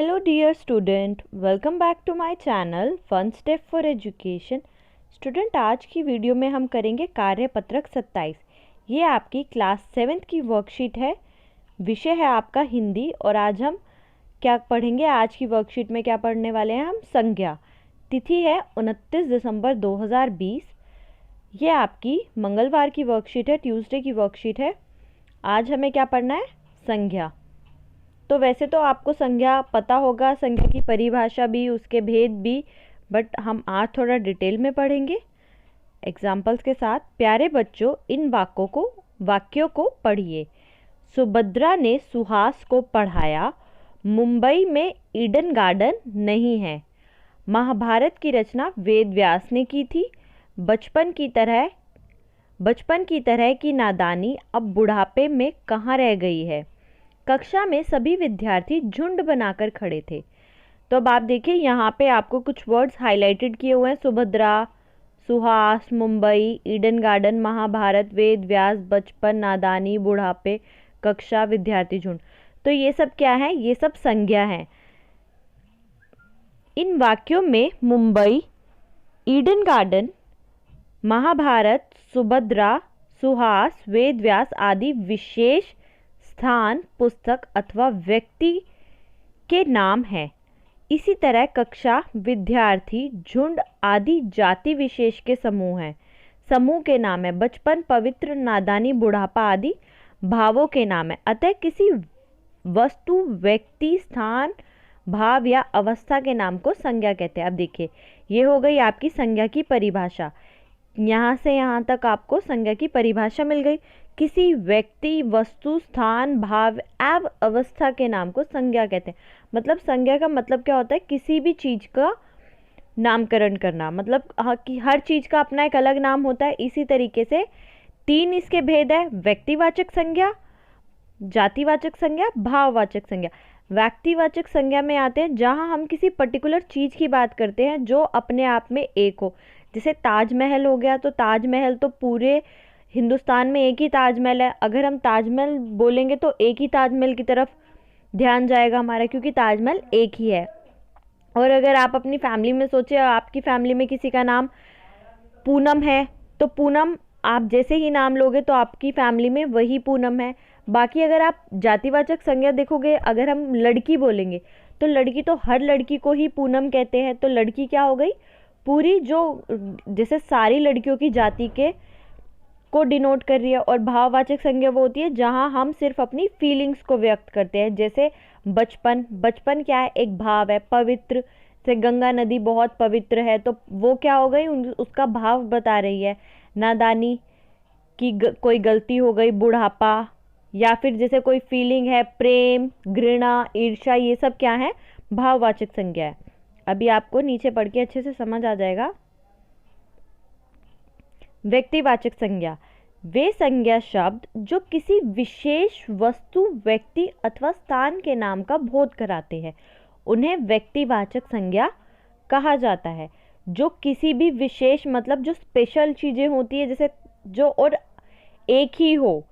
Hello dear student, welcome back to my channel Fun Step for Education। Student आज की video में हम करेंगे कार्यपत्रक 27। ये आपकी क्लास 7th की वर्कशीट है। विषय है आपका हिंदी और आज हम क्या पढ़ेंगे, आज की वर्कशीट में क्या पढ़ने वाले हैं हम, संज्ञा। तिथि है 29 दिसंबर 2020। ये आपकी मंगलवार की वर्कशीट है, ट्यूसडे की वर्कशीट है। आज हमें क्या पढ़ना है, संज्ञा। तो वैसे तो आपको संज्ञा पता होगा, संज्ञा की परिभाषा भी, उसके भेद भी, बट हम आज थोड़ा डिटेल में पढ़ेंगे एग्जाम्पल्स के साथ। प्यारे बच्चों, इन वाक्यों को पढ़िए। सुभद्रा ने सुहास को पढ़ाया, मुंबई में ईडन गार्डन नहीं है। महाभारत की रचना वेद व्यास ने की थी। बचपन की तरह की नादानी अब बुढ़ापे में कहाँ रह गई है। कक्षा में सभी विद्यार्थी झुंड बनाकर खड़े थे। तो अब आप देखिए, यहाँ पे आपको कुछ वर्ड्स हाईलाइटेड किए हुए हैं। सुभद्रा, सुहास, मुंबई, ईडन गार्डन, महाभारत, वेद व्यास, बचपन, नादानी, बुढ़ापे, कक्षा, विद्यार्थी, झुंड। तो ये सब क्या है, ये सब संज्ञा है। इन वाक्यों में मुंबई, ईडन गार्डन, महाभारत, सुभद्रा, सुहास, वेद व्यास आदि विशेष स्थान, पुस्तक अथवा व्यक्ति के नाम हैं। इसी तरह कक्षा, विद्यार्थी, झुंड आदि जाति विशेष के समूह हैं। समूह के नाम है। बचपन, पवित्र, नादानी, बुढ़ापा आदि भावों के नाम है। अतः किसी वस्तु, व्यक्ति, स्थान, भाव या अवस्था के नाम को संज्ञा कहते हैं। अब देखिए, ये हो गई आपकी संज्ञा की परिभाषा। यहाँ से यहाँ तक आपको संज्ञा की परिभाषा मिल गई। किसी व्यक्ति, वस्तु, स्थान, भाव एवं अवस्था के नाम को संज्ञा कहते हैं। मतलब संज्ञा का मतलब क्या होता है, किसी भी चीज का नामकरण करना। मतलब कि हर चीज का अपना एक अलग नाम होता है। इसी तरीके से 3 इसके भेद है, व्यक्तिवाचक संज्ञा, जातिवाचक संज्ञा, भाववाचक संज्ञा। व्यक्तिवाचक संज्ञा में आते हैं जहां हम किसी पर्टिकुलर चीज की बात करते हैं जो अपने आप में एक हो। जैसे ताजमहल हो गया, तो ताजमहल तो पूरे हिंदुस्तान में एक ही ताजमहल है। अगर हम ताजमहल बोलेंगे तो एक ही ताजमहल की तरफ ध्यान जाएगा हमारा, क्योंकि ताजमहल एक ही है। और अगर आप अपनी फैमिली में सोचे, आपकी फैमिली में किसी का नाम पूनम है, तो पूनम आप जैसे ही नाम लोगे तो आपकी फैमिली में वही पूनम है। बाकी अगर आप जातिवाचक संज्ञा देखोगे, अगर हम लड़की बोलेंगे तो लड़की तो हर लड़की को ही पूनम कहते हैं। तो लड़की क्या हो गई, पूरी जो जैसे सारी लड़कियों की जाति के को डिनोट कर रही है। और भाववाचक संज्ञा वो होती है जहां हम सिर्फ अपनी फीलिंग्स को व्यक्त करते हैं। जैसे बचपन क्या है, एक भाव है। पवित्र से गंगा नदी बहुत पवित्र है, तो वो क्या हो गई, उसका भाव बता रही है। नादानी की कोई गलती हो गई। बुढ़ापा या फिर जैसे कोई फीलिंग है, प्रेम, घृणा, ईर्ष्या, ये सब क्या है, भाववाचक संज्ञा है। अभी आपको नीचे पढ़ के अच्छे से समझ आ जाएगा। व्यक्तिवाचक संज्ञा वे संज्ञा शब्द जो किसी विशेष वस्तु, व्यक्ति अथवा स्थान के नाम का बोध कराते हैं, उन्हें व्यक्तिवाचक संज्ञा कहा जाता है। जो किसी भी विशेष, मतलब जो स्पेशल चीजें होती है, जैसे जो और एक ही हो,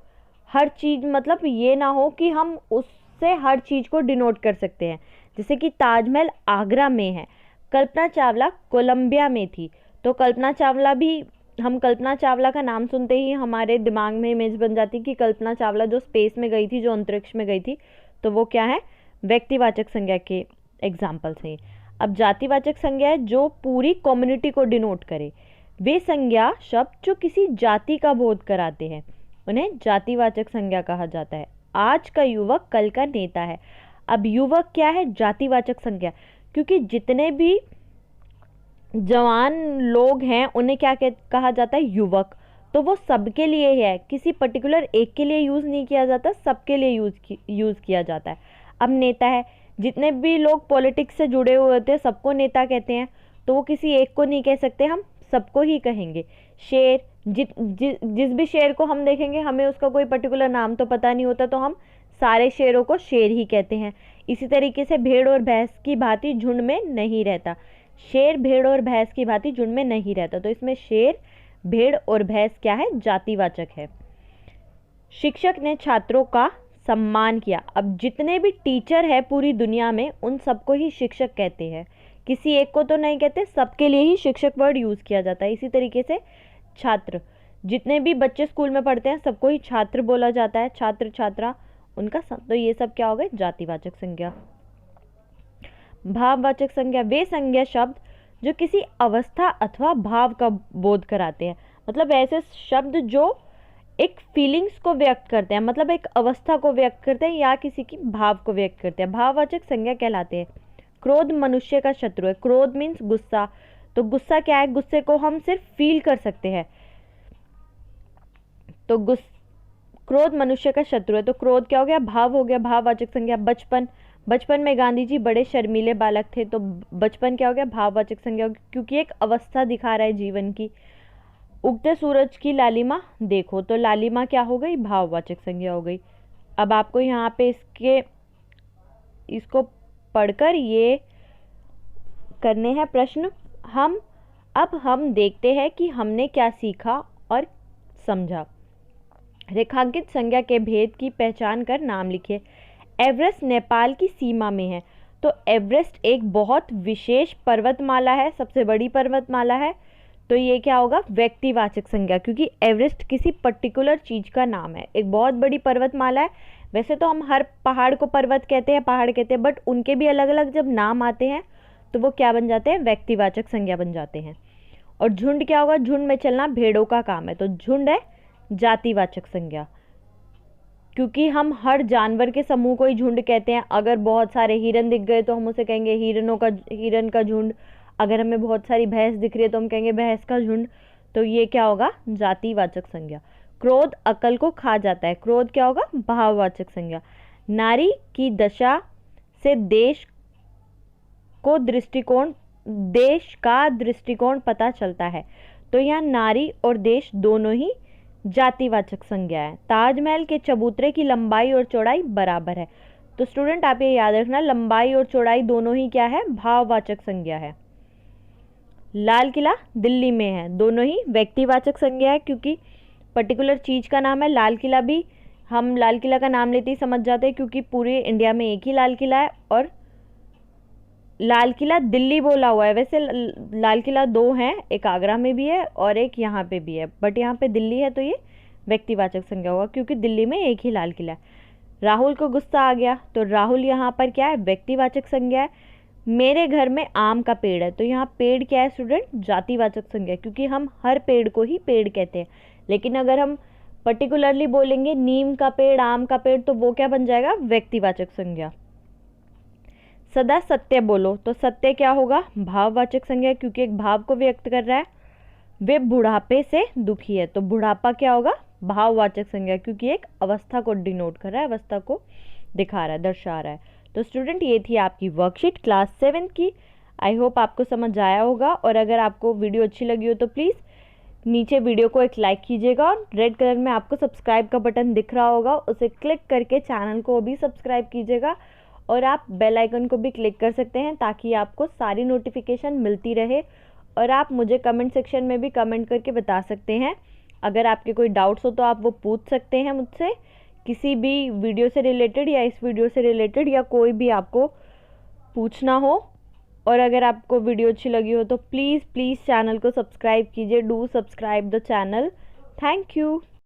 हर चीज, मतलब ये ना हो कि हम उससे हर चीज को डिनोट कर सकते हैं। जैसे कि ताजमहल आगरा में है, कल्पना चावला कोलंबिया में थी। तो कल्पना चावला भी, हम कल्पना चावला का नाम सुनते ही हमारे दिमाग में इमेज बन जाती कि कल्पना चावला जो स्पेस में गई थी, जो अंतरिक्ष में गई थी, तो वो क्या है, व्यक्तिवाचक संज्ञा के एग्जाम्पल्स हैं। अब जातिवाचक संज्ञा है जो पूरी कम्युनिटी को डिनोट करे। वे संज्ञा शब्द जो किसी जाति का बोध कराते हैं, उन्हें जातिवाचक संज्ञा कहा जाता है। आज का युवक कल का नेता है। अब युवक क्या है, जातिवाचक संज्ञा, क्योंकि जितने भी जवान लोग हैं उन्हें क्या कहा जाता है, युवक। तो वो सबके लिए है, किसी पर्टिकुलर एक के लिए यूज नहीं किया जाता, सबके लिए यूज किया जाता है। अब नेता है, जितने भी लोग पॉलिटिक्स से जुड़े हुए होते हैं सबको नेता कहते हैं। तो वो किसी एक को नहीं कह सकते, हम सबको ही कहेंगे। शेर, जिस भी शेर को हम देखेंगे, हमें उसका कोई पर्टिकुलर नाम तो पता नहीं होता, तो हम सारे शेरों को शेर ही कहते हैं। इसी तरीके से भेड़ और भैंस की भांति झुंड में नहीं रहता। शेर भेड़ और भैंस की भांति झुंड में नहीं रहता। तो इसमें शेर, भेड़ और भैंस क्या है, जातिवाचक है। शिक्षक ने छात्रों का सम्मान किया। अब जितने भी टीचर है पूरी दुनिया में उन सबको ही शिक्षक कहते हैं, किसी एक को तो नहीं कहते, सबके लिए ही शिक्षक वर्ड यूज़ किया जाता है। इसी तरीके से छात्र, जितने भी बच्चे स्कूल में पढ़ते हैं सबको ही छात्र बोला जाता है, छात्र छात्रा उनका सब। तो ये सब क्या हो गए, जातिवाचक संज्ञा। भाववाचक संज्ञा वे संज्ञा शब्द जो किसी अवस्था अथवा भाव का बोध कराते हैं। मतलब ऐसे शब्द जो एक फीलिंग्स को व्यक्त करते हैं, मतलब एक अवस्था को व्यक्त करते हैं या किसी की भाव को व्यक्त करते हैं, भाववाचक संज्ञा कहलाते हैं। क्रोध मनुष्य का शत्रु है। क्रोध मीन्स गुस्सा। तो गुस्सा क्या है, गुस्से को हम सिर्फ फील कर सकते हैं। तो क्रोध मनुष्य का शत्रु है। तो क्रोध क्या हो गया, भाव हो गया, भाववाचक संज्ञा। बचपन, बचपन में गांधी जी बड़े शर्मीले बालक थे, तो बचपन क्या हो गया, भाववाचक संज्ञा हो गया, क्योंकि एक अवस्था दिखा रहा है जीवन की। उगते सूरज की लालिमा देखो, तो लालिमा क्या हो गई, भाववाचक संज्ञा हो गई। अब आपको यहाँ पे इसको पढ़कर ये करने हैं प्रश्न। अब हम देखते हैं कि हमने क्या सीखा और समझा। रेखांकित संज्ञा के भेद की पहचान कर नाम लिखिए। एवरेस्ट नेपाल की सीमा में है। तो एवरेस्ट एक बहुत विशेष पर्वतमाला है, सबसे बड़ी पर्वतमाला है। तो ये क्या होगा, व्यक्तिवाचक संज्ञा, क्योंकि एवरेस्ट किसी पर्टिकुलर चीज का नाम है, एक बहुत बड़ी पर्वतमाला है। वैसे तो हम हर पहाड़ को पर्वत कहते हैं, पहाड़ कहते हैं, बट उनके भी अलग अलग जब नाम आते हैं तो वो क्या बन जाते हैं, व्यक्तिवाचक संज्ञा बन जाते हैं। और झुंड क्या होगा, झुंड में चलना भेड़ों का काम है, तो झुंड है जातिवाचक संज्ञा, क्योंकि हम हर जानवर के समूह को ही झुंड कहते हैं। अगर बहुत सारे हिरन दिख गए तो हम उसे कहेंगे हिरन का झुंड। अगर हमें बहुत सारी भैंस दिख रही है तो हम कहेंगे भैंस का झुंड। तो ये क्या होगा, जातिवाचक संज्ञा। क्रोध अकल को खा जाता है। क्रोध क्या होगा, भाववाचक संज्ञा। नारी की दशा से देश का दृष्टिकोण पता चलता है। तो यहाँ नारी और देश दोनों ही जातिवाचक संज्ञा है। ताजमहल के चबूतरे की लंबाई और चौड़ाई बराबर है। तो स्टूडेंट आप ये याद रखना, लंबाई और चौड़ाई दोनों ही क्या है, भाववाचक संज्ञा है। लाल किला दिल्ली में है, दोनों ही व्यक्तिवाचक संज्ञा है, क्योंकि पर्टिकुलर चीज का नाम है। लाल किला भी हम लाल किला का नाम लेते ही समझ जाते हैं, क्योंकि पूरे इंडिया में एक ही लाल किला है और लाल किला दिल्ली बोला हुआ है। वैसे लाल किला दो हैं, एक आगरा में भी है और एक यहाँ पे भी है, बट यहाँ पे दिल्ली है, तो ये व्यक्तिवाचक संज्ञा होगा, क्योंकि दिल्ली में एक ही लाल किला है। राहुल को गुस्सा आ गया, तो राहुल यहाँ पर क्या है, व्यक्तिवाचक संज्ञा है। मेरे घर में आम का पेड़ है, तो यहाँ पेड़ क्या है स्टूडेंट, जातिवाचक संज्ञा, क्योंकि हम हर पेड़ को ही पेड़ कहते हैं। लेकिन अगर हम पर्टिकुलरली बोलेंगे नीम का पेड़, आम का पेड़, तो वो क्या बन जाएगा, व्यक्तिवाचक संज्ञा। सदा सत्य बोलो, तो सत्य क्या होगा, भाववाचक संज्ञा, क्योंकि एक भाव को व्यक्त कर रहा है। वे बुढ़ापे से दुखी है, तो बुढ़ापा क्या होगा, भाववाचक संज्ञा, क्योंकि एक अवस्था को डिनोट कर रहा है, अवस्था को दिखा रहा है, दर्शा रहा है। तो स्टूडेंट ये थी आपकी वर्कशीट क्लास 7 की। आई होप आपको समझ आया होगा, और अगर आपको वीडियो अच्छी लगी हो तो प्लीज़ नीचे वीडियो को एक लाइक कीजिएगा, और रेड कलर में आपको सब्सक्राइब का बटन दिख रहा होगा, उसे क्लिक करके चैनल को भी सब्सक्राइब कीजिएगा, और आप बेल आइकन को भी क्लिक कर सकते हैं ताकि आपको सारी नोटिफिकेशन मिलती रहे। और आप मुझे कमेंट सेक्शन में भी कमेंट करके बता सकते हैं, अगर आपके कोई डाउट्स हो तो आप वो पूछ सकते हैं मुझसे, किसी भी वीडियो से रिलेटेड या इस वीडियो से रिलेटेड, या कोई भी आपको पूछना हो। और अगर आपको वीडियो अच्छी लगी हो तो प्लीज़ चैनल को सब्सक्राइब कीजिए। Do subscribe the channel. Thank you.